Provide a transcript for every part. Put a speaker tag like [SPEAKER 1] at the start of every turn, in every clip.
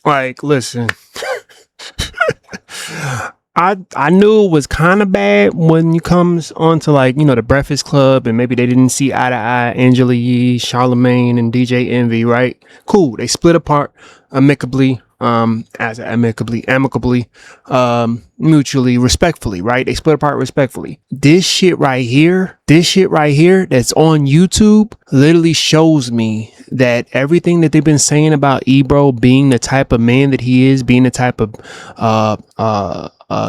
[SPEAKER 1] Like, listen. I knew it was kind of bad when you comes on to, like, the Breakfast Club, and maybe they didn't see eye to eye, Angela Yee, Charlemagne, and DJ Envy, right? Cool. They split apart amicably, mutually, respectfully, right? They split apart respectfully. This shit right here that's on YouTube literally shows me that everything that they've been saying about Ebro being the type of man that he is, being the type of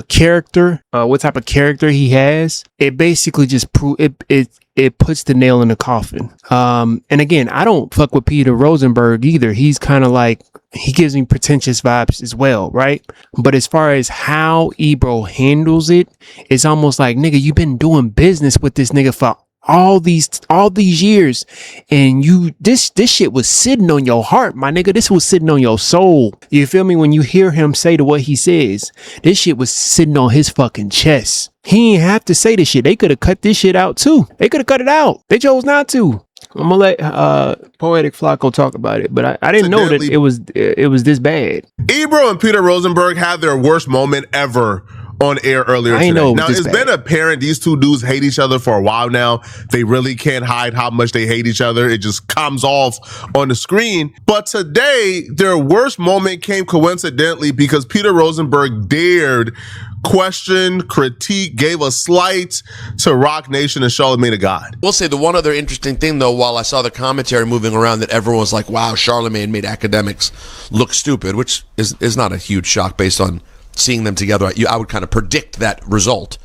[SPEAKER 1] character, what type of character he has, it basically just it puts the nail in the coffin. And again, I don't fuck with Peter Rosenburgh either. He's kind of like, he gives me pretentious vibes as well, right? But as far as how Ebro handles it, it's almost like, nigga, you've been doing business with this nigga for all these years, and this shit was sitting on your heart, my nigga. This was sitting on your soul. You feel me? When you hear him say to what he says, this shit was sitting on his fucking chest. He ain't have to say this shit. They could have cut this shit out too. They could have cut it out. They chose not to. I'm gonna let Poetic Flacco talk about it, but I didn't know that it was this bad.
[SPEAKER 2] Ebro and Peter Rosenburgh had their worst moment ever on air earlier today. Now, it's been apparent these two dudes hate each other for a while now. They really can't hide how much they hate each other. It just comes off on the screen. But today, their worst moment came coincidentally because Peter Rosenburgh dared question, critique, gave a slight to Rock Nation and Charlemagne the God.
[SPEAKER 3] We'll say the one other interesting thing, though, while I saw the commentary moving around, that everyone was like, wow, Charlemagne made academics look stupid, which is not a huge shock based on seeing them together. I would kind of predict that result.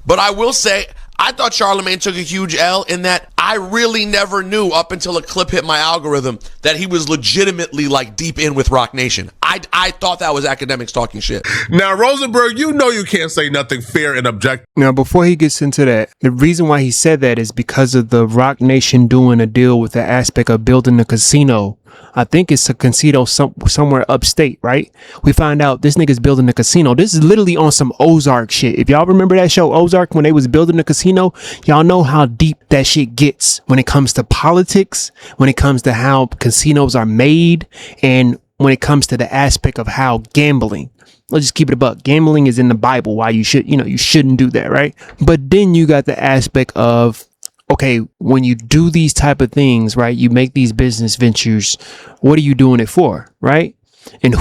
[SPEAKER 3] But I will say, I thought Charlemagne took a huge L in that I really never knew up until a clip hit my algorithm that he was legitimately like deep in with Rock Nation. I thought that was academics talking shit.
[SPEAKER 2] Now, Rosenburgh, you know you can't say nothing fair and objective.
[SPEAKER 1] Now, before he gets into that, the reason why he said that is because of the Rock Nation doing a deal with the aspect of building a casino. I think it's a casino somewhere upstate, right? We find out this nigga's building a casino. This is literally on some Ozark shit. If y'all remember that show Ozark, when they was building the casino, y'all know how deep that shit gets when it comes to politics, when it comes to how casinos are made, and when it comes to the aspect of how gambling. Let's just keep it a buck. Gambling is in the Bible. Why you shouldn't do that, right? But then you got the aspect of, okay, when you do these type of things, right, you make these business ventures, what are you doing it for, right? And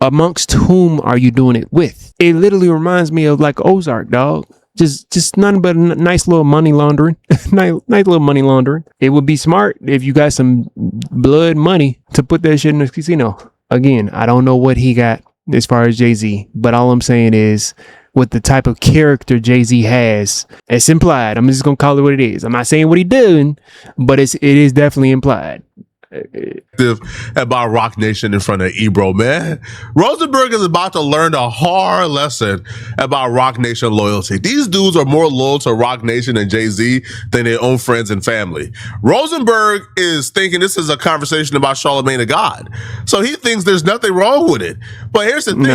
[SPEAKER 1] amongst whom are you doing it with? It literally reminds me of like Ozark, dog. Just nothing but nice little money laundering. nice little money laundering. It would be smart if you got some blood money to put that shit in the casino. Again, I don't know what he got as far as Jay-Z, but all I'm saying is, with the type of character Jay-Z has, it's implied. I'm just gonna call it what it is. I'm not saying what he doing, but it is definitely implied.
[SPEAKER 2] About Rock Nation in front of Ebro, man. Rosenburg is about to learn a hard lesson about Rock Nation loyalty. These dudes are more loyal to Rock Nation and Jay-Z than their own friends and family. Rosenburg is thinking this is a conversation about Charlemagne the God. So he thinks there's nothing wrong with it. But here's the thing,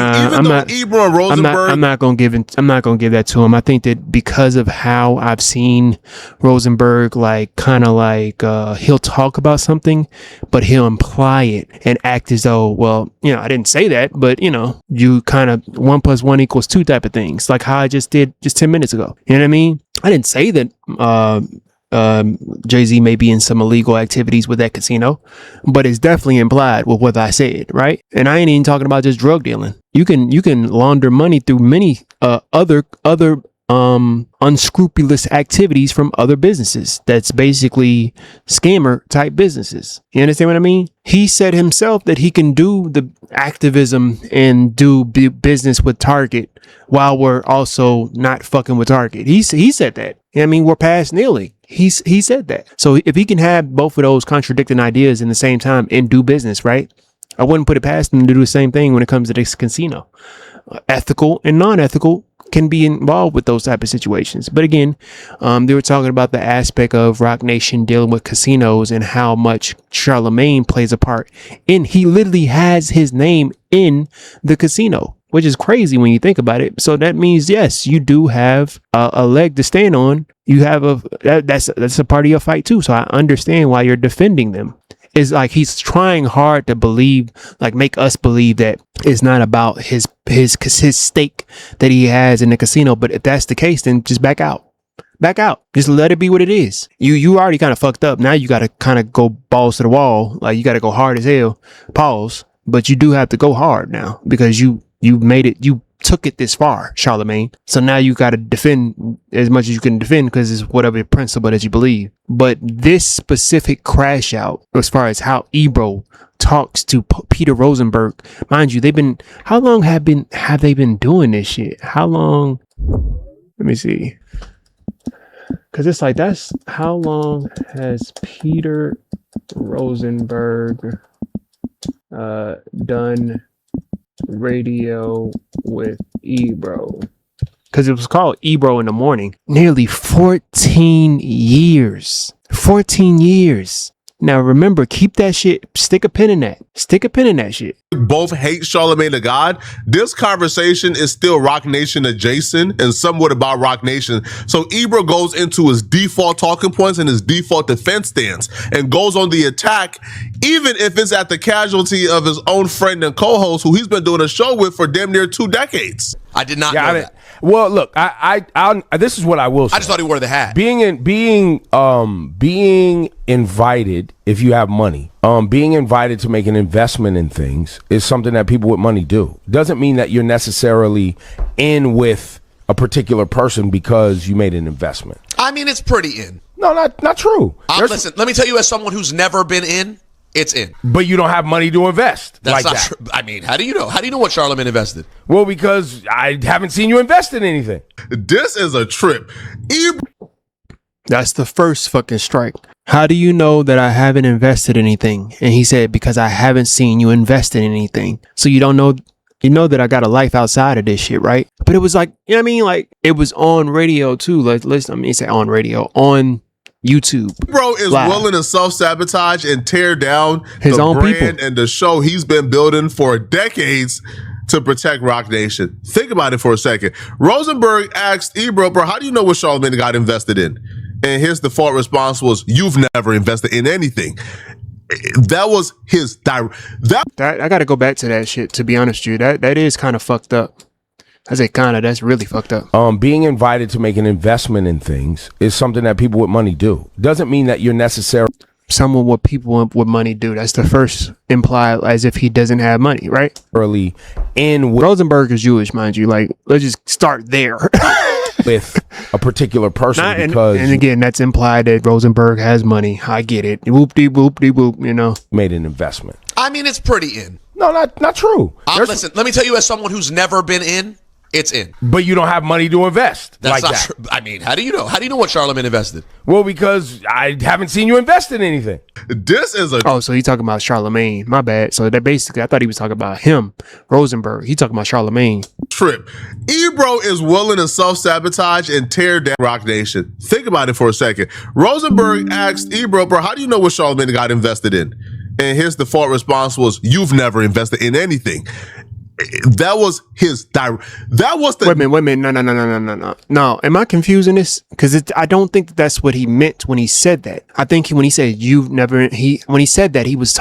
[SPEAKER 2] Ebro and Rosenburg,
[SPEAKER 1] I'm not gonna give that to him. I think that because of how I've seen Rosenburg, he'll talk about something, but he'll imply it and act as though, well, I didn't say that, but you kind of 1 + 1 = 2 type of things, like how I just did 10 minutes ago. You know what I mean? I didn't say that Jay-Z may be in some illegal activities with that casino, but it's definitely implied with what I said, right? And I ain't even talking about just drug dealing. You can launder money through many other unscrupulous activities from other businesses. That's basically scammer type businesses. You understand what I mean? He said himself that he can do the activism and do business with Target while we're also not fucking with Target. He said that. I mean, we're past kneeling. He said that. So if he can have both of those contradicting ideas in the same time and do business, right? I wouldn't put it past him to do the same thing when it comes to this casino. Ethical and non-ethical can be involved with those type of situations. But again, they were talking about the aspect of Rock Nation dealing with casinos and how much Charlemagne plays a part. And he literally has his name in the casino, which is crazy when you think about it. So that means, yes, you do have a leg to stand on. You have that's a part of your fight too. So I understand why you're defending them. It's like he's trying hard to believe, like make us believe that it's not about his stake that he has in the casino. But if that's the case, then just back out. Back out. Just let it be what it is. You already kind of fucked up. Now you got to kind of go balls to the wall. Like you got to go hard as hell. Pause. But you do have to go hard now because you made it. You took it this far, Charlemagne. So now you got to defend as much as you can defend because it's whatever principle that you believe. But this specific crash out, as far as how Ebro talks to Peter Rosenburgh, mind you, how long have they been doing this shit? How long? Let me see. Because it's like, that's how long has Peter Rosenburgh done radio with Ebro? Because it was called Ebro in the Morning. Nearly 14 years. 14 years. Now remember, keep that shit, stick a pin in that. Stick a pin in that shit.
[SPEAKER 2] Both hate Charlemagne the God. This conversation is still Rock Nation adjacent and somewhat about Rock Nation. So Ebro goes into his default talking points and his default defense stance and goes on the attack, even if it's at the casualty of his own friend and co-host who he's been doing a show with for damn near 2 decades.
[SPEAKER 3] I did not know that.
[SPEAKER 4] Well, look, I this is what I will say.
[SPEAKER 3] I just thought he wore the hat.
[SPEAKER 4] Being invited, if you have money, being invited to make an investment in things is something that people with money do. Doesn't mean that you're necessarily in with a particular person because you made an investment.
[SPEAKER 3] I mean, it's pretty in.
[SPEAKER 4] No, not true.
[SPEAKER 3] Listen, let me tell you, as someone who's never been in, it's in.
[SPEAKER 4] But you don't have money to invest.
[SPEAKER 3] That's
[SPEAKER 4] like
[SPEAKER 3] not true. I mean, how do you know? How do you know what Charlemagne invested?
[SPEAKER 4] Well, because I haven't seen you invest in anything.
[SPEAKER 2] This is a trip.
[SPEAKER 1] That's the first fucking strike. How do you know that I haven't invested anything? And he said, because I haven't seen you invest in anything. So you don't know, you know that I got a life outside of this shit, right? But it was like, you know what I mean? Like it was on radio too. Like, listen, I mean, say on radio, on YouTube.
[SPEAKER 2] Bro is
[SPEAKER 1] live.
[SPEAKER 2] willing to self-sabotage and tear down
[SPEAKER 1] his own
[SPEAKER 2] brand
[SPEAKER 1] people
[SPEAKER 2] and the show he's been building for decades to protect Rock Nation. Think about it for a second. Rosenburgh asked Ebro, bro, how do you know what Charlemagne got invested in? And his default response was, you've never invested in anything. That was his that
[SPEAKER 1] I got to go back to that shit, to be honest with you. That is kind of fucked up. I say kind of, that's really fucked up.
[SPEAKER 4] Being invited to make an investment in things is something that people with money do. Doesn't mean that you're necessarily
[SPEAKER 1] someone what people with money do. That's the first implied, as if he doesn't have money, right?
[SPEAKER 4] Early in
[SPEAKER 1] Rosenburgh is Jewish, mind you. Like, let's just start there.
[SPEAKER 4] with a particular person because
[SPEAKER 1] and again, that's implied that Rosenburgh has money. I get it. Whoop-de-whoop-de-whoop, you know.
[SPEAKER 4] Made an investment.
[SPEAKER 3] I mean, it's pretty in.
[SPEAKER 4] No, not true.
[SPEAKER 3] Listen, let me tell you, as someone who's never been in, it's in.
[SPEAKER 4] But you don't have money to invest.
[SPEAKER 3] That's
[SPEAKER 4] like
[SPEAKER 3] not
[SPEAKER 4] that.
[SPEAKER 3] true. I mean, how do you know? How do you know what Charlemagne invested?
[SPEAKER 4] Well, because I haven't seen you invest in anything.
[SPEAKER 2] This is a
[SPEAKER 1] so he talking about Charlemagne. My bad. So that basically, I thought he was talking about him, Rosenburgh. He talking about Charlemagne.
[SPEAKER 2] Trip. Ebro is willing to self-sabotage and tear down Rock Nation. Think about it for a second. Rosenburgh asked Ebro, bro, how do you know what Charlemagne got invested in? And his default response was, you've never invested in anything. That was his that was the
[SPEAKER 1] wait a minute. No, am I confusing this? Because I don't think that's what he meant when he said that. I think when he said when he said that, he was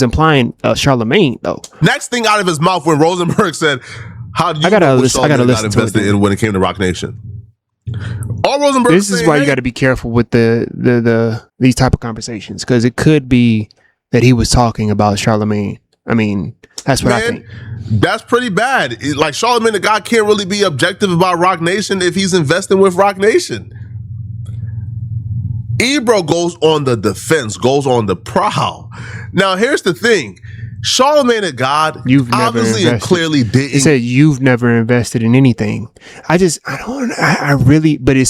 [SPEAKER 1] implying Charlemagne though.
[SPEAKER 2] Next thing out of his mouth when Rosenburgh said, how do you know what Charlemagne got invested in when it came to Rock Nation? All Rosenburgh
[SPEAKER 1] this is why you got to be careful with these type of conversations, because it could be that he was talking about Charlemagne. I mean, that's what I think.
[SPEAKER 2] That's pretty bad. Like, Charlemagne the God can't really be objective about Rock Nation if he's investing with Rock Nation. Ebro goes on the defense, goes on the prowl. Now, here's the thing. Charlemagne the God obviously and clearly didn't.
[SPEAKER 1] He said, you've never invested in anything. But it's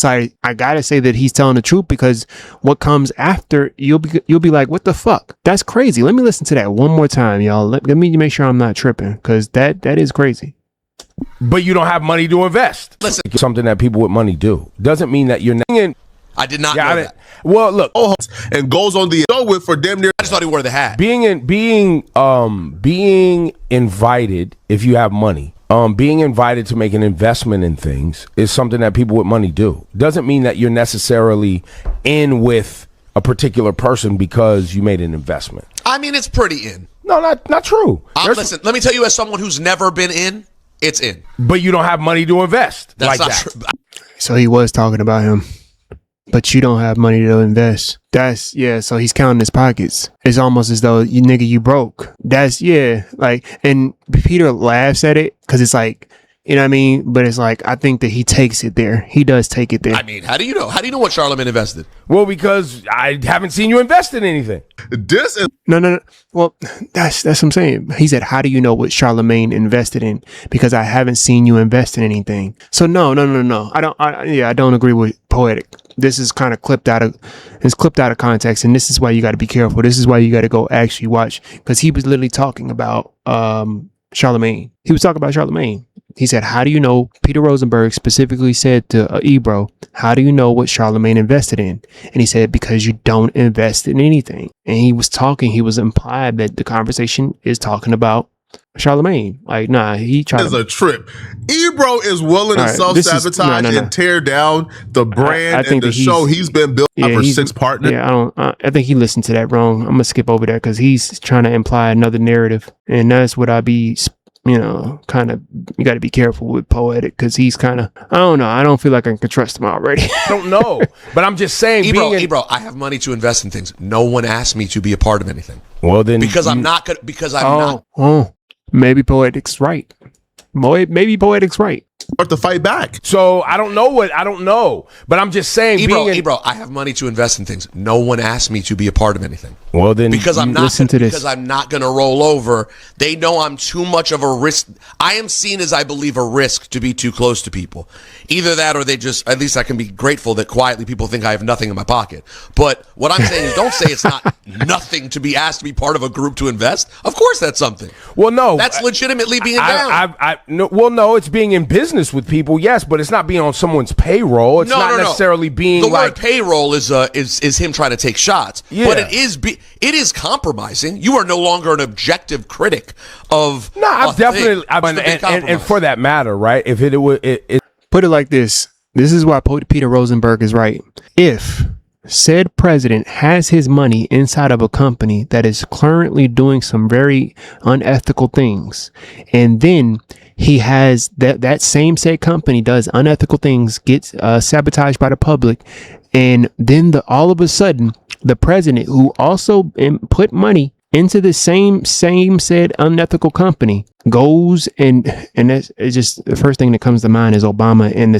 [SPEAKER 1] like, I gotta say that he's telling the truth, because what comes after, you'll be like, what the fuck? That's crazy. Let me listen to that one more time, y'all. Let me make sure I'm not tripping, because that is crazy.
[SPEAKER 4] But you don't have money to invest. Listen, something that people with money do. Doesn't mean that you're not in.
[SPEAKER 3] I did not know that.
[SPEAKER 4] Well, look,
[SPEAKER 2] and goes on the show with for damn near.
[SPEAKER 3] I just thought he wore the hat.
[SPEAKER 4] Being invited, if you have money, being invited to make an investment in things is something that people with money do. Doesn't mean that you're necessarily in with a particular person because you made an investment.
[SPEAKER 3] I mean, it's pretty in.
[SPEAKER 4] No, not true.
[SPEAKER 3] Listen, let me tell you, as someone who's never been in, it's in.
[SPEAKER 4] But you don't have money to invest.
[SPEAKER 3] That's
[SPEAKER 4] like
[SPEAKER 3] not
[SPEAKER 4] that.
[SPEAKER 3] true.
[SPEAKER 1] So he was talking about him. But you don't have money to invest. So he's counting his pockets. It's almost as though you broke. And Peter laughs at it because it's like, you know what I mean? But it's like, I think that he takes it there. He does take it there.
[SPEAKER 3] I mean, how do you know? How do you know what Charlamagne invested?
[SPEAKER 4] Well, because I haven't seen you invest in anything.
[SPEAKER 2] This is
[SPEAKER 1] No. Well, that's what I'm saying. He said, how do you know what Charlamagne invested in? Because I haven't seen you invest in anything. So no. I don't agree with Poetic. This is kind of clipped out of context. And this is why you got to be careful. This is why you got to go actually watch. Because he was literally talking about Charlamagne. He was talking about Charlamagne. He said, how do you know? Peter Rosenburgh specifically said to Ebro, how do you know what Charlamagne invested in? And he said, because you don't invest in anything. And he was implied that the conversation is talking about Charlamagne. Like, nah, he tried
[SPEAKER 2] is a trip. Ebro is willing to self-sabotage and tear down the brand and the show he's been building for 6 partners.
[SPEAKER 1] Yeah, I think he listened to that wrong. I'm gonna skip over that because he's trying to imply another narrative. And that's what I be, kind of, you got to be careful with Poetic because he's kind of, I don't know. I don't feel like I can trust him already.
[SPEAKER 4] I don't know. But I'm just saying.
[SPEAKER 3] Ebro, I have money to invest in things. No one asked me to be a part of anything.
[SPEAKER 4] Well, then.
[SPEAKER 3] I'm not.
[SPEAKER 1] Oh, maybe Poetic's right. Maybe Poetic's right.
[SPEAKER 2] Start to fight back.
[SPEAKER 4] So I don't know. But I'm just saying.
[SPEAKER 3] Ebro, I have money to invest in things. No one asked me to be a part of anything.
[SPEAKER 4] Well, then
[SPEAKER 3] because I'm not going to roll over. They know I'm too much of a risk. I am seen as, I believe, a risk to be too close to people. Either that, or they just, at least I can be grateful that quietly people think I have nothing in my pocket. But what I'm saying is, don't say it's not nothing to be asked to be part of a group to invest. Of course, that's something.
[SPEAKER 4] Well, no,
[SPEAKER 3] that's legitimately being down.
[SPEAKER 4] No, it's being in business with people, yes, but it's not being on someone's payroll. It's not necessarily being
[SPEAKER 3] the word payroll is him trying to take shots. Yeah. But it is compromising. You are no longer an objective critic of. No,
[SPEAKER 4] I've definitely, and for that matter, right? If it would,
[SPEAKER 1] put it like this. This is why Peter Rosenburgh is right. If said president has his money inside of a company that is currently doing some very unethical things, and then he has that same said company does unethical things, gets sabotaged by the public, and then all of a sudden the president, who also put money into the same said unethical company, goes and that's, it's just the first thing that comes to mind is Obama and the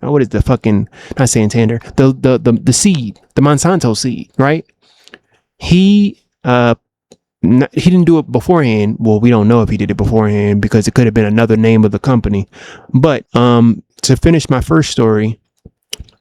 [SPEAKER 1] what is the fucking, not Santander, the seed, the Monsanto seed, right? He didn't do it beforehand. Well, we don't know if he did it beforehand because it could have been another name of the company. But to finish my first story,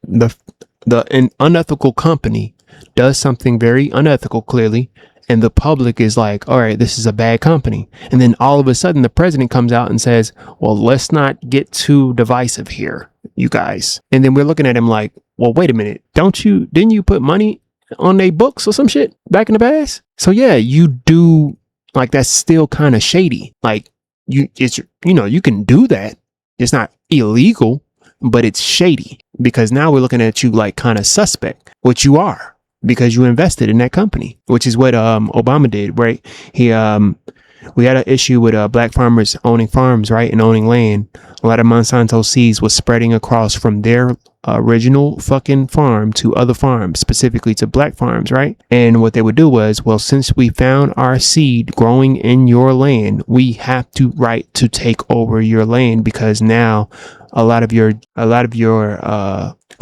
[SPEAKER 1] an unethical company does something very unethical, clearly, and the public is like, all right, this is a bad company. And then all of a sudden the president comes out and says, well, let's not get too divisive here, you guys. And then we're looking at him like, well, wait a minute, didn't you put money on their books or some shit back in the past? So yeah, you do, like, that's still kind of shady. Like, you can do that. It's not illegal, but it's shady because now we're looking at you like kind of suspect, which you are, because you invested in that company, which is what Obama did, right? We had an issue with black farmers owning farms, right, and owning land. A lot of Monsanto seeds was spreading across from their original fucking farm to other farms, specifically to black farms, right? And what they would do was, well, since we found our seed growing in your land, we have to right to take over your land because now a lot of your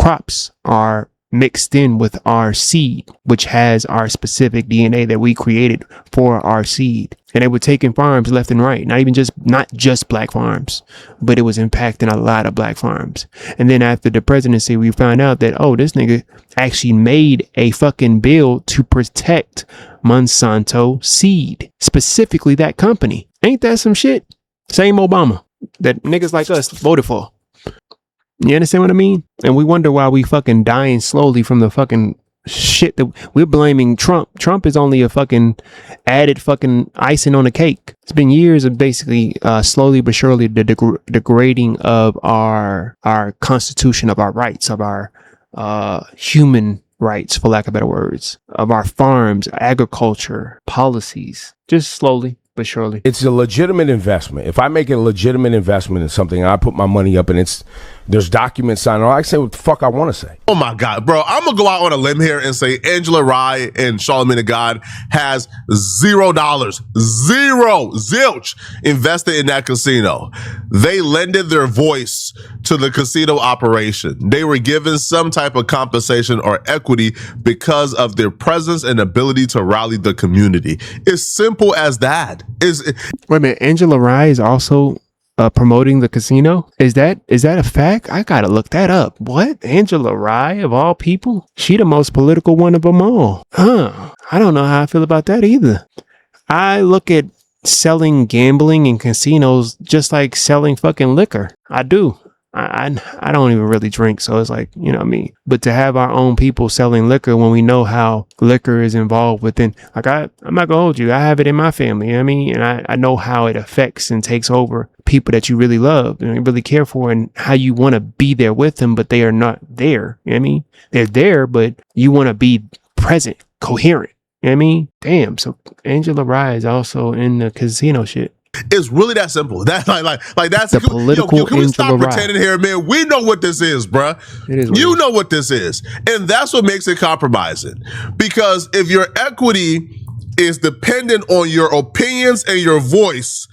[SPEAKER 1] crops are mixed in with our seed, which has our specific DNA that we created for our seed. And they were taking farms left and right, not just black farms, but it was impacting a lot of black farms. And then after the presidency, we found out that, oh, this nigga actually made a fucking bill to protect Monsanto seed, specifically that company. Ain't that some shit? Same Obama that niggas like us voted for. You understand what I mean? And we wonder why we fucking dying slowly from the fucking shit that we're blaming Trump. Trump is only a fucking added fucking icing on the cake. It's been years of basically slowly but surely the degrading of our constitution, of our rights, of our human rights, for lack of better words, of our farms, agriculture, policies, just slowly but surely.
[SPEAKER 4] It's a legitimate investment. If I make a legitimate investment in something and I put my money up and there's documents signed, I can say what the fuck I want to say.
[SPEAKER 2] Oh my God, bro. I'm going to go out on a limb here and say Angela Rye and Charlamagne the God has $0, zilch invested in that casino. They lended their voice to the casino operation. They were given some type of compensation or equity because of their presence and ability to rally the community. It's simple as that.
[SPEAKER 1] Wait a minute, Angela Rye is also promoting the casino? Is that a fact? I gotta look that up. What? Angela Rye, of all people? She the most political one of them all. I don't know how I feel about that either. I look at selling gambling in casinos just like selling fucking liquor. I do. I don't even really drink, so it's like, you know what I mean? But to have our own people selling liquor when we know how liquor is involved within, like I'm not gonna hold you, I have it in my family, you know what I mean? And I know how it affects and takes over people that you really love and you really care for and how you want to be there with them, but they are not there, you know what I mean? They're there, but you want to be present, coherent, you know what I mean? Damn, so Angela Rye is also in the casino shit.
[SPEAKER 2] It's really that simple. That's like that's
[SPEAKER 1] the political.
[SPEAKER 2] Can we stop pretending here, man? We know what this is, bruh.
[SPEAKER 1] It is.
[SPEAKER 2] You know what this is, and that's what makes it compromising. Because if your equity is dependent on your opinions and your voice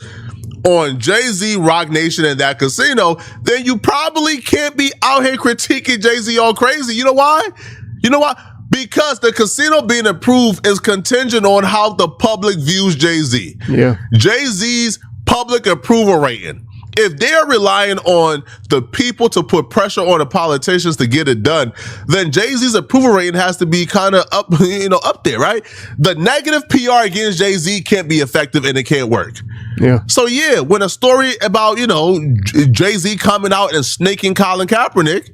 [SPEAKER 2] on Jay-Z, Rock Nation, and that casino, then you probably can't be out here critiquing Jay-Z all crazy. You know why? Because the casino being approved is contingent on how the public views Jay-Z.
[SPEAKER 1] Yeah.
[SPEAKER 2] Jay-Z's public approval rating. If they're relying on the people to put pressure on the politicians to get it done, then Jay-Z's approval rating has to be kind of up there, right? The negative PR against Jay-Z can't be effective and it can't work.
[SPEAKER 1] Yeah.
[SPEAKER 2] So yeah, when a story about, Jay-Z coming out and snaking Colin Kaepernick,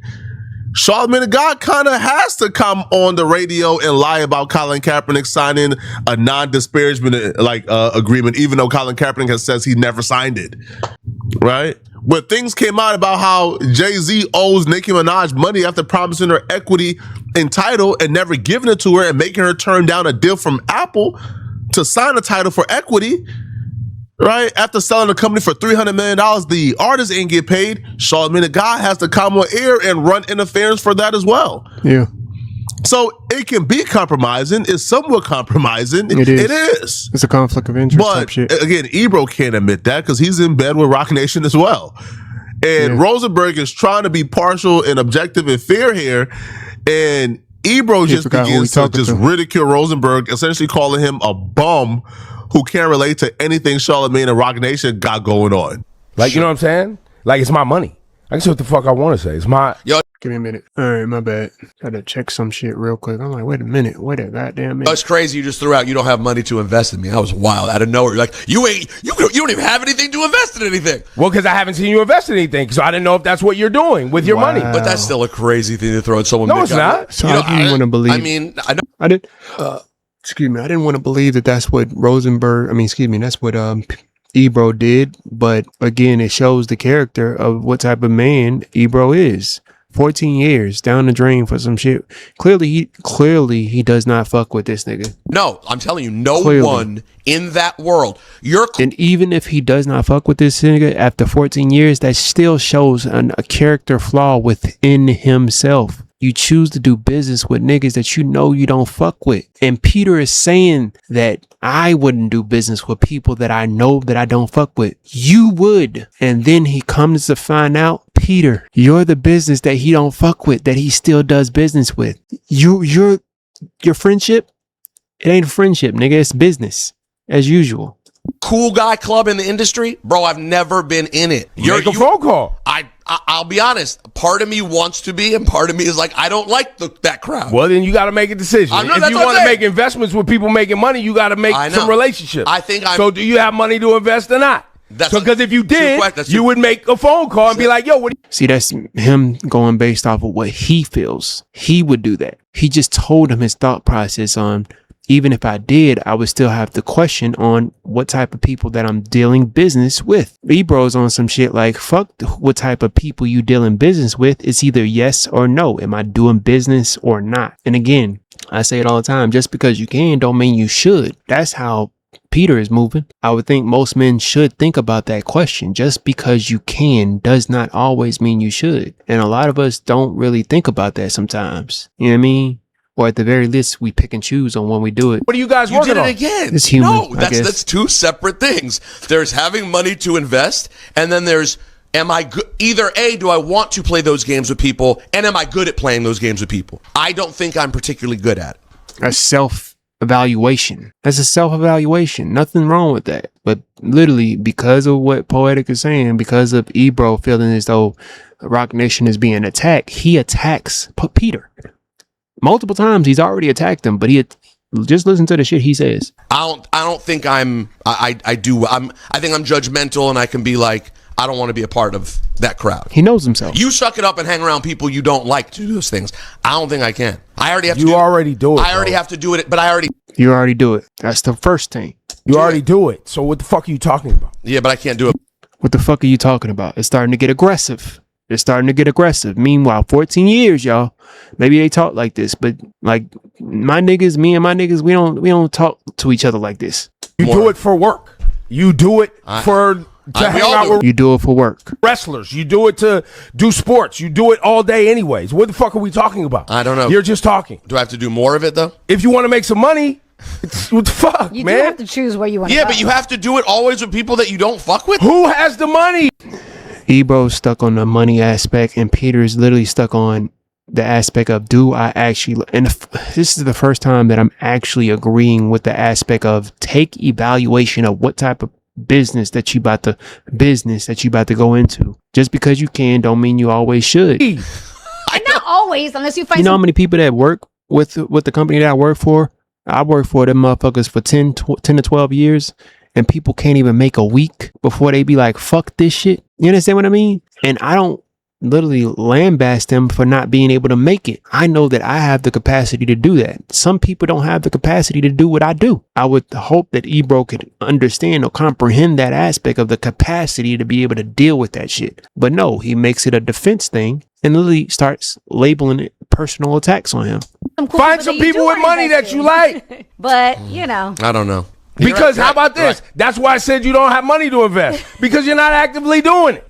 [SPEAKER 2] Charlamagne the God kind of has to come on the radio and lie about Colin Kaepernick signing a non-disparagement agreement, even though Colin Kaepernick has says he never signed it, right? When things came out about how Jay-Z owes Nicki Minaj money after promising her equity and title and never giving it to her and making her turn down a deal from Apple to sign a title for equity, right? After selling the company for $300 million, the artist ain't get paid. Charlamagne the God has to come on air and run interference for that as well.
[SPEAKER 1] Yeah.
[SPEAKER 2] So it can be compromising. It's somewhat compromising.
[SPEAKER 1] It is.
[SPEAKER 2] It is.
[SPEAKER 1] It's a conflict of interest type
[SPEAKER 2] But
[SPEAKER 1] shit.
[SPEAKER 2] again, Ebro can't admit that because he's in bed with Rock Nation as well. And Rosenberg is trying to be partial and objective and fair here. And Ebro just begins to just ridicule Rosenberg, essentially calling him a bum who can't relate to anything Charlamagne and Rock Nation got going on.
[SPEAKER 4] Like, you know what I'm saying? Like, it's my money. I can say what the fuck I want to say. It's my...
[SPEAKER 3] Yo,
[SPEAKER 1] give me a minute. All right, my bad. Gotta check some shit real quick. I'm like, wait a minute. Wait a goddamn minute.
[SPEAKER 3] That's crazy. You just threw out, you don't have money to invest in me. That was wild. Out of nowhere. You're like, you don't even have anything to invest in anything.
[SPEAKER 4] Well, because I haven't seen you invest in anything, so I didn't know if that's what you're doing with your money.
[SPEAKER 3] But that's still a crazy thing to throw at someone.
[SPEAKER 4] No, it's not.
[SPEAKER 1] So I didn't want to believe.
[SPEAKER 3] I mean, I know.
[SPEAKER 1] I did. Excuse me. I didn't want to believe that's what that's what Ebro did. But again, it shows the character of what type of man Ebro is. 14 years down the drain for some shit. Clearly he does not fuck with this nigga.
[SPEAKER 3] No, I'm telling you, no
[SPEAKER 1] Clearly.
[SPEAKER 3] one in that world.
[SPEAKER 1] And even if he does not fuck with this nigga after 14 years, that still shows a character flaw within himself. You choose to do business with niggas that you know you don't fuck with. And Peter is saying that I wouldn't do business with people that I know that I don't fuck with. You would. And then he comes to find out, Peter, you're the business that he don't fuck with, that he still does business with. Your friendship, it ain't a friendship, nigga. It's business as usual.
[SPEAKER 3] Cool guy club in the industry, bro. I've never been in it.
[SPEAKER 4] Make a phone call.
[SPEAKER 3] I'll be honest. Part of me wants to be, and part of me is like, I don't like that crowd.
[SPEAKER 4] Well, then you got to make a decision. If you want to make investments with people making money, you got to make some relationships. So do you have money to invest or not? Because if you did, you would make a phone call and be like, yo, what do you...
[SPEAKER 1] See, that's him going based off of what he feels. He would do that. He just told him his thought process on, even if I did, I would still have the question on what type of people that I'm dealing business with. Ebro's on some shit like, fuck what type of people you dealing business with. It's either yes or no. Am I doing business or not? And again, I say it all the time, just because you can don't mean you should. That's how Peter is moving. I would think most men should think about that question. Just because you can does not always mean you should. And a lot of us don't really think about that sometimes. You know what I mean? Or at the very least, we pick and choose on when we do it.
[SPEAKER 4] What are you guys
[SPEAKER 3] You
[SPEAKER 4] working
[SPEAKER 3] did it
[SPEAKER 4] on?
[SPEAKER 3] again.
[SPEAKER 1] It's human,
[SPEAKER 3] No,
[SPEAKER 1] I guess.
[SPEAKER 3] that's two separate things. There's having money to invest, and then there's, am I good? Either A, do I want to play those games with people, and am I good at playing those games with people? I don't think I'm particularly good at it.
[SPEAKER 1] A self-evaluation. That's a self-evaluation. Nothing wrong with that. But literally, because of what Poetic is saying, because of Ebro feeling as though Rock Nation is being attacked, he attacks Peter. Multiple times he's already attacked him, but just listen to the shit he says.
[SPEAKER 3] I don't think I think I'm judgmental, and I can be like, I don't want to be a part of that crowd.
[SPEAKER 1] He knows himself.
[SPEAKER 3] You suck it up and hang around people you don't like to do those things. I don't think I can. I already have to.
[SPEAKER 4] You already do it.
[SPEAKER 3] I already have to do it, but
[SPEAKER 1] You already do it. That's the first thing.
[SPEAKER 4] You already do it. So what the fuck are you talking about?
[SPEAKER 3] Yeah, but I can't do it.
[SPEAKER 1] What the fuck are you talking about? It's starting to get aggressive. It's starting to get aggressive. Meanwhile, 14 years, y'all. Maybe they talk like this, but like my niggas, me and my niggas, we don't talk to each other like this.
[SPEAKER 4] You do it for work. You do it to hang out with
[SPEAKER 1] You do it for work.
[SPEAKER 4] wrestlers. You do it to do sports. You do it all day anyways. What the fuck are we talking about?
[SPEAKER 3] I don't know.
[SPEAKER 4] You're just talking.
[SPEAKER 3] Do I have to do more of it though?
[SPEAKER 4] If you want to make some money, what the fuck,
[SPEAKER 5] You
[SPEAKER 4] man?
[SPEAKER 5] do have to choose where you want to
[SPEAKER 3] Yeah,
[SPEAKER 5] go.
[SPEAKER 3] but you have to do it always with people that you don't fuck with.
[SPEAKER 4] Who has the money?
[SPEAKER 1] Ebro's stuck on the money aspect, and Peter's literally stuck on the aspect of, do I actually, and this is the first time that I'm actually agreeing with the aspect of take evaluation of what type of business that you about to go into. Just because you can don't mean you always should. You
[SPEAKER 5] Not always, unless you find
[SPEAKER 1] know how many people that work with the company that I work for? I worked for them motherfuckers for 10 to 12 years, and people can't even make a week before they be like, fuck this shit. You understand what I mean? And I don't literally lambast them for not being able to make it. I know that I have the capacity to do that. Some people don't have the capacity to do what I do. I would hope that Ebro could understand or comprehend that aspect of the capacity to be able to deal with that shit. But no, he makes it a defense thing and literally starts labeling it personal attacks on him.
[SPEAKER 4] Find some people with money that you like.
[SPEAKER 5] But, you know.
[SPEAKER 3] I don't know.
[SPEAKER 4] Because
[SPEAKER 3] You're
[SPEAKER 4] how about this?
[SPEAKER 3] right.
[SPEAKER 4] That's why I said you don't have money to invest. Because you're not actively doing it.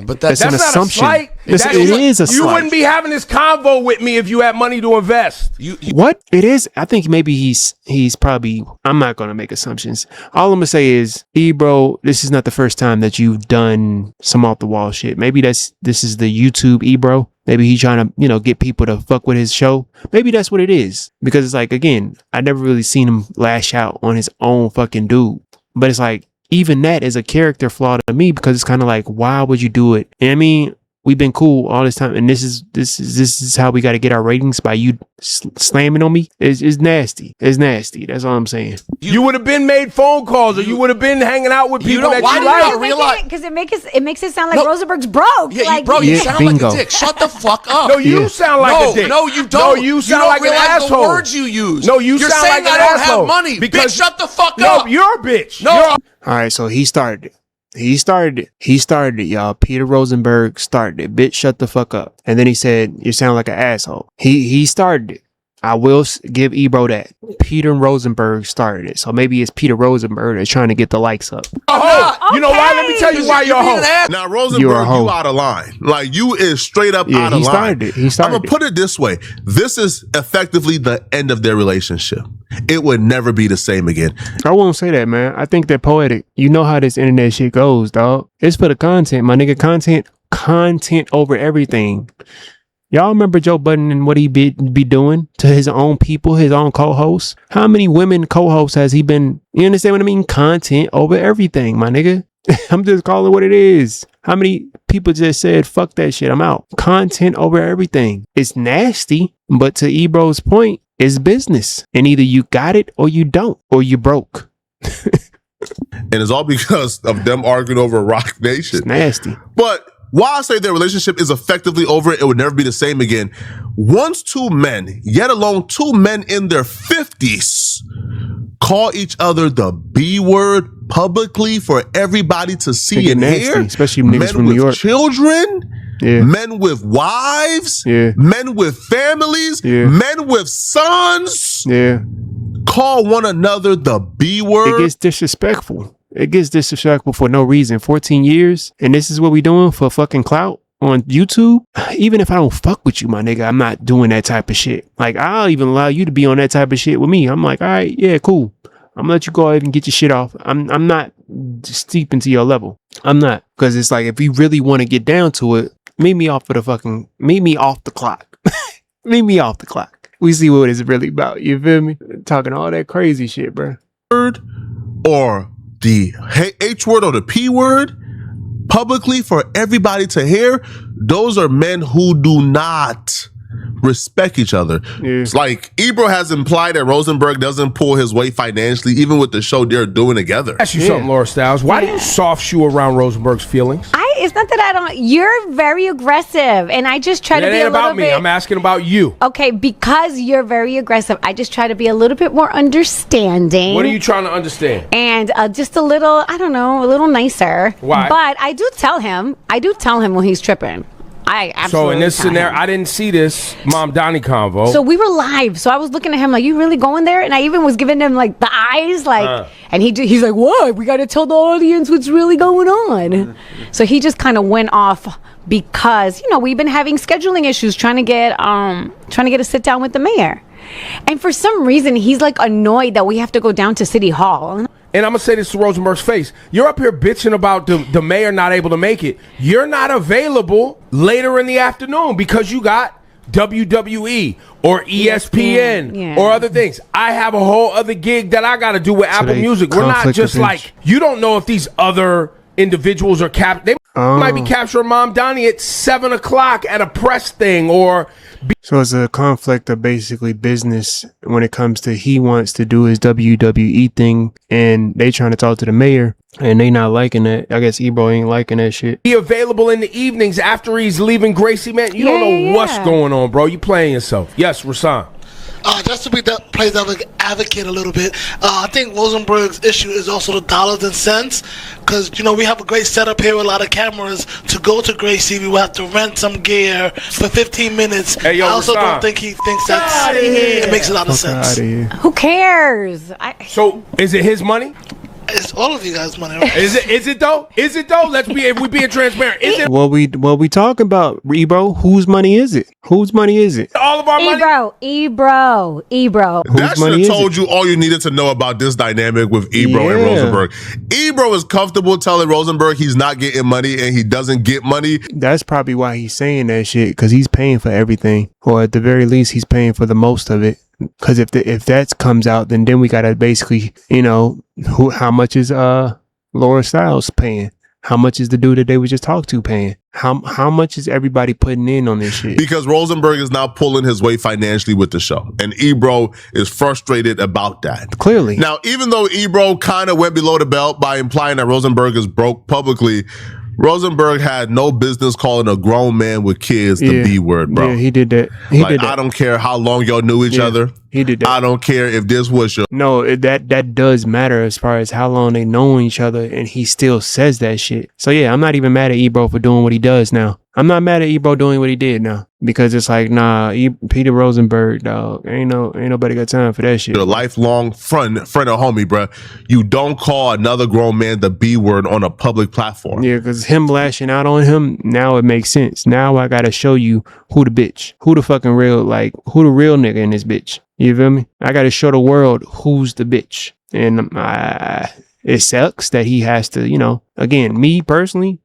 [SPEAKER 3] But that's
[SPEAKER 1] an
[SPEAKER 4] That's not
[SPEAKER 1] assumption.
[SPEAKER 4] a slight.
[SPEAKER 1] It is a
[SPEAKER 4] You
[SPEAKER 1] slight.
[SPEAKER 4] wouldn't be having this convo with me if you had money to invest.
[SPEAKER 1] What it is, I think maybe he's probably, I'm not going to make assumptions. All I'm going to say is, Ebro, this is not the first time that you've done some off the wall shit. Maybe this is the YouTube Ebro. Maybe he's trying to, get people to fuck with his show. Maybe that's what it is. Because it's like, again, I never really seen him lash out on his own fucking dude. But it's like, even that is a character flaw to me, because it's kind of like, why would you do it? And I mean, we've been cool all this time, and this is how we got to get our ratings, by you slamming on me. It's nasty. It's nasty. That's all I'm saying.
[SPEAKER 4] You would have been made phone calls, or you would have been hanging out with people that
[SPEAKER 3] why
[SPEAKER 4] you
[SPEAKER 3] do you
[SPEAKER 4] like.
[SPEAKER 3] not realize-
[SPEAKER 5] Because it makes it sound like
[SPEAKER 3] No.
[SPEAKER 5] Rosenberg's broke.
[SPEAKER 3] Yeah,
[SPEAKER 5] like,
[SPEAKER 3] you
[SPEAKER 1] Yeah,
[SPEAKER 3] sound
[SPEAKER 1] bingo.
[SPEAKER 3] like a dick. Shut the fuck up.
[SPEAKER 4] No, you
[SPEAKER 1] Yeah.
[SPEAKER 4] sound like a dick.
[SPEAKER 3] No, you don't.
[SPEAKER 4] No, you sound
[SPEAKER 3] don't
[SPEAKER 4] like an
[SPEAKER 3] realize
[SPEAKER 4] asshole.
[SPEAKER 3] the words you use.
[SPEAKER 4] No, you're
[SPEAKER 3] saying
[SPEAKER 4] like an
[SPEAKER 3] I don't
[SPEAKER 4] asshole.
[SPEAKER 3] have money.
[SPEAKER 4] Because-
[SPEAKER 3] Bitch, shut the fuck
[SPEAKER 4] No,
[SPEAKER 3] up.
[SPEAKER 4] you're a bitch.
[SPEAKER 3] No.
[SPEAKER 4] You're-
[SPEAKER 1] All right, so he started it. He started it, y'all. Peter Rosenburgh started it. Bitch, shut the fuck up. And then he said, you sound like an asshole. He started it. I will give Ebro that. Peter Rosenburgh started it. So maybe it's Peter Rosenburgh that's trying to get the likes up.
[SPEAKER 4] You know why? Let me tell you why you're a hoe.
[SPEAKER 2] Now,
[SPEAKER 1] You're a
[SPEAKER 2] Rosenberg,
[SPEAKER 1] hoe.
[SPEAKER 2] you out of line. Like, you is straight up
[SPEAKER 1] Yeah,
[SPEAKER 2] out of
[SPEAKER 1] he
[SPEAKER 2] line.
[SPEAKER 1] started it. He started
[SPEAKER 2] I'm going to put it this way. This is effectively the end of their relationship. It would never be the same again.
[SPEAKER 1] I won't say that, man. I think that Poetic, you know how this internet shit goes, dog. It's for the content, my nigga. Content over everything. Y'all remember Joe Budden and what he be doing to his own people, his own co-hosts? How many women co-hosts has he been? You understand what I mean? Content over everything, my nigga. I'm just calling it what it is. How many people just said, fuck that shit, I'm out? Content over everything. It's nasty, but to Ebro's point, it's business. And either you got it or you don't, or you broke.
[SPEAKER 2] And it's all because of them arguing over Rock Nation.
[SPEAKER 1] It's nasty.
[SPEAKER 2] But while I say their relationship is effectively over, it would never be the same again. Once two men, yet alone two men in their 50s, call each other the B word publicly for everybody to see and hear,
[SPEAKER 1] especially niggas from New York,
[SPEAKER 2] children, men with wives, men with families, men with sons, call one another the B word.
[SPEAKER 1] It gets disrespectful. It gets disrespectful for no reason. 14 years, and this is what we doing for fucking clout on YouTube? Even if I don't fuck with you, my nigga, I'm not doing that type of shit. Like, I'll even allow you to be on that type of shit with me. I'm like, all right, yeah, cool. I'm gonna let you go ahead and get your shit off. I'm not steeping to your level. I'm not. Because it's like, if you really want to get down to it, meet me off the clock. Meet me off the clock. We see what it's really about. You feel me? Talking all that crazy shit, bro.
[SPEAKER 2] Or the H word or the P word publicly for everybody to hear. Those are men who do not respect each other. It's like Ebro has implied that Rosenberg doesn't pull his weight financially, even with the show they're doing together.
[SPEAKER 4] Ask you something, Laura Styles. Why do you soft shoe around Rosenberg's feelings?
[SPEAKER 5] It's not that I don't. You're very aggressive, and I just try to be a little bit. It ain't about me. I'm
[SPEAKER 4] asking about you.
[SPEAKER 5] Okay, because you're very aggressive, I just try to be a little bit more understanding.
[SPEAKER 4] What are you trying to understand?
[SPEAKER 5] And just a little, I don't know, a little nicer.
[SPEAKER 4] Why?
[SPEAKER 5] But I do tell him when he's tripping. I absolutely.
[SPEAKER 4] So in this scenario, I didn't see this Mom Donnie convo.
[SPEAKER 5] So we were live. So I was looking at him like, "You really going there?" And I even was giving him like the eyes, like, and he's like, "What? We got to tell the audience what's really going on." So he just kind of went off because we've been having scheduling issues trying to get a sit down with the mayor, and for some reason he's like annoyed that we have to go down to City Hall.
[SPEAKER 4] And I'm going to say this to Rosenberg's face. You're up here bitching about the mayor not able to make it. You're not available later in the afternoon because you got WWE or ESPN or other things. I have a whole other gig that I got to do with Apple Music. We're not just like, you don't know if these other individuals are they might be capturing Mom Donnie at 7 o'clock at a press thing or...
[SPEAKER 1] So it's a conflict of basically business when it comes to he wants to do his WWE thing and they trying to talk to the mayor and they not liking that. I guess Ebro ain't liking that shit.
[SPEAKER 4] Be available in the evenings after he's leaving Gracie, man. You don't know what's going on, bro. You playing yourself. Yes, Rasan.
[SPEAKER 6] Just to play devil's advocate a little bit, I think Rosenberg's issue is also the dollars and cents, because we have a great setup here with a lot of cameras. To go to Gracie, we will have to rent some gear for 15 minutes.
[SPEAKER 4] Hey, yo,
[SPEAKER 6] I also
[SPEAKER 4] Rasan.
[SPEAKER 6] don't think he thinks it makes a lot of sense.
[SPEAKER 5] Who cares?
[SPEAKER 4] So is it his money?
[SPEAKER 6] It's all of you guys' money, right?
[SPEAKER 4] Is it though? If we being transparent. Is it?
[SPEAKER 1] What we talking about, Ebro? Whose money is it? Whose money is it?
[SPEAKER 4] All of our money.
[SPEAKER 5] Ebro.
[SPEAKER 2] That should have told you all you needed to know about this dynamic with Ebro and Rosenberg. Ebro is comfortable telling Rosenberg he's not getting money and he doesn't get money.
[SPEAKER 1] That's probably why he's saying that shit, because he's paying for everything, or at the very least, he's paying for the most of it. Because if that comes out, then we gotta basically, how much is Laura Styles paying? How much is the dude that they was just talked to paying? How much is everybody putting in on this shit?
[SPEAKER 2] Because Rosenberg is now pulling his weight financially with the show, and Ebro is frustrated about that.
[SPEAKER 1] Clearly.
[SPEAKER 2] Now, even though Ebro kind of went below the belt by implying that Rosenberg is broke publicly, Rosenberg had no business calling a grown man with kids the B word, bro.
[SPEAKER 1] Yeah, he did that.
[SPEAKER 2] I don't care how long y'all knew each other.
[SPEAKER 1] He did that.
[SPEAKER 2] I don't care if this was your...
[SPEAKER 1] No, that does matter as far as how long they know each other, and he still says that shit. So yeah, I'm not even mad at Ebro for doing what he does now. I'm not mad at Ebro doing what he did now, because it's like, nah, Peter Rosenberg, dog, ain't nobody got time for that shit.
[SPEAKER 2] You're a lifelong friend of homie, bro. You don't call another grown man the B word on a public platform.
[SPEAKER 1] Yeah, because him lashing out on him, now it makes sense. Now I gotta show you who the bitch, who the real nigga in this bitch. You feel me? I gotta show the world who's the bitch. And it sucks that he has to, again, me personally,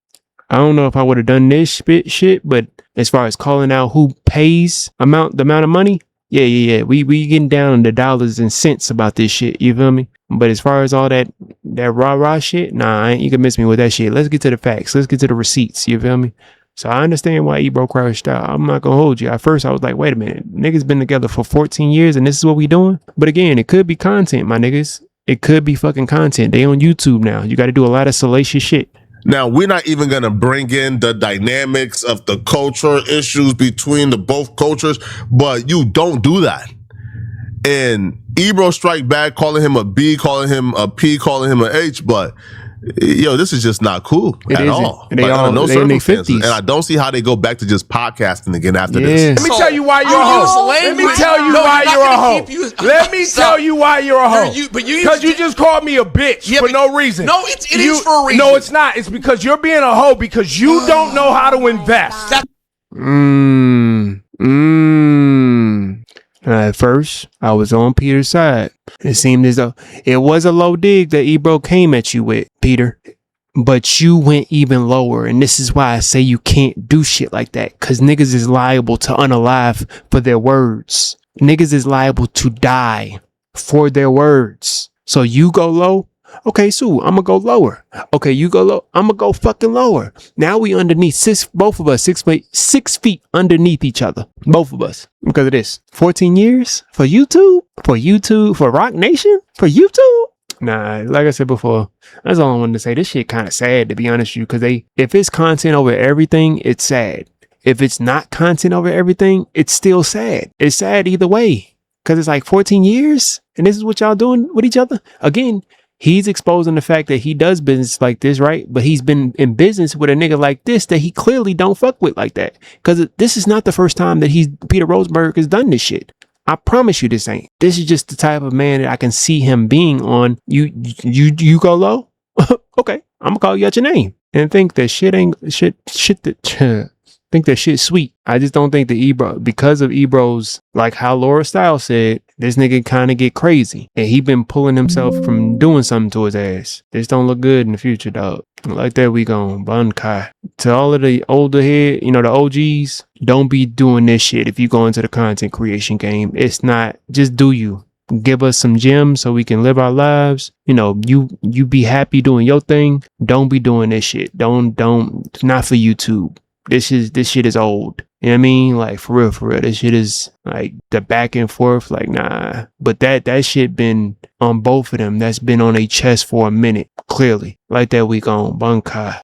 [SPEAKER 1] I don't know if I would have done this shit, but as far as calling out who pays the amount of money, yeah. We getting down to dollars and cents about this shit. You feel me? But as far as all that rah shit, nah, you can miss me with that shit. Let's get to the facts. Let's get to the receipts. You feel me? So I understand why Ebro crashed out. I'm not gonna hold you. At first I was like, wait a minute, niggas been together for 14 years and this is what we doing? But again, it could be content, my niggas. It could be fucking content. They on YouTube now. You got to do a lot of salacious shit.
[SPEAKER 2] Now, we're not even going to bring in the dynamics of the cultural issues between the both cultures, but you don't do that. And Ebro strike back, calling him a B, calling him a P, calling him an H, but yo, this is just not cool at all.
[SPEAKER 1] They all
[SPEAKER 2] under no
[SPEAKER 1] they in their
[SPEAKER 2] circumstances.
[SPEAKER 1] 50s.
[SPEAKER 2] And I don't see how they go back to just podcasting again after this.
[SPEAKER 4] Let me tell you why you're a hoe. Let me tell you why you're a hoe. Let me tell you why you're a hoe. Because you just called me a bitch for no reason.
[SPEAKER 3] No, it is for a reason.
[SPEAKER 4] No, it's not. It's because you're being a hoe because you don't know how to invest.
[SPEAKER 1] At first, I was on Peter's side. It seemed as though it was a low dig that Ebro came at you with, Peter. But you went even lower, and this is why I say you can't do shit like that. Cause niggas is liable to unalive for their words. Niggas is liable to die for their words. So you go low. Okay, so I'm gonna go lower. Okay, you go low. I'm gonna go fucking lower. Now we underneath both of us, 6 feet underneath each other. Both of us. Because of this. 14 years for YouTube? For Rock Nation? For YouTube? Nah, like I said before, that's all I wanted to say. This shit kind of sad, to be honest with you, because if it's content over everything, it's sad. If it's not content over everything, it's still sad. It's sad either way, because it's like 14 years, and this is what y'all doing with each other? Again, he's exposing the fact that he does business like this, right? But he's been in business with a nigga like this that he clearly don't fuck with like that, because this is not the first time that Peter Rosenburgh has done this shit. I promise you this ain't. This is just the type of man that I can see him being on. You go low? Okay, I'm gonna call you out your name and think that think that shit's sweet. I just don't think that Ebro, because of Ebro's, like how Laura Stiles said, this nigga kind of get crazy. And he been pulling himself from doing something to his ass. This don't look good in the future, dog. Like that, we gon' Bunkai. To all of the older head, the OGs, don't be doing this shit if you go into the content creation game. It's not, just do you. Give us some gems so we can live our lives. You be happy doing your thing. Don't be doing this shit. Don't, not for YouTube. This shit is old. You know what I mean? Like, for real. This shit is like the back and forth. Like, nah. But that shit been on both of them. That's been on a chest for a minute. Clearly. Like that, we gon' Bunkai.